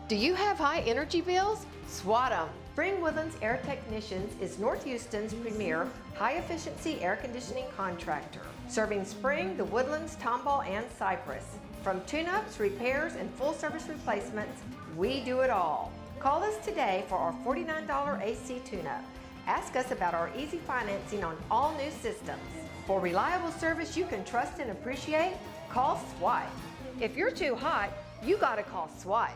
Do you have high energy bills? Swat 'em! Spring Woodlands Air Technicians is North Houston's premier high-efficiency air conditioning contractor, serving Spring, the Woodlands, Tomball, and Cypress. From tune-ups, repairs, and full-service replacements, we do it all. Call us today for our $49 AC tune-up. Ask us about our easy financing on all new systems. For reliable service you can trust and appreciate, call SWAT. If you're too hot, you gotta call SWAT.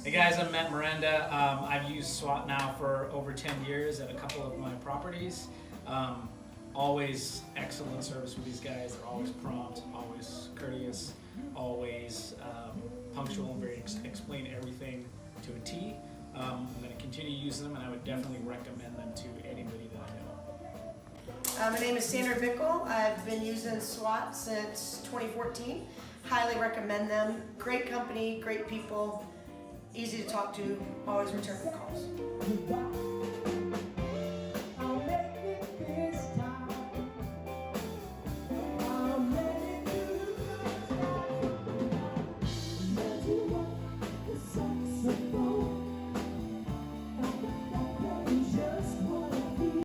Hey guys, I'm Matt Miranda. I've used SWAT now for over 10 years at a couple of my properties. Always excellent service with these guys. They're always prompt, always courteous, always punctual, explain everything to a T. I'm going to continue to use them, and I would definitely recommend them to anybody that I know. My name is Sandra Bickle. I've been using SWAT since 2014. Highly recommend them. Great company, great people, easy to talk to, always return calls.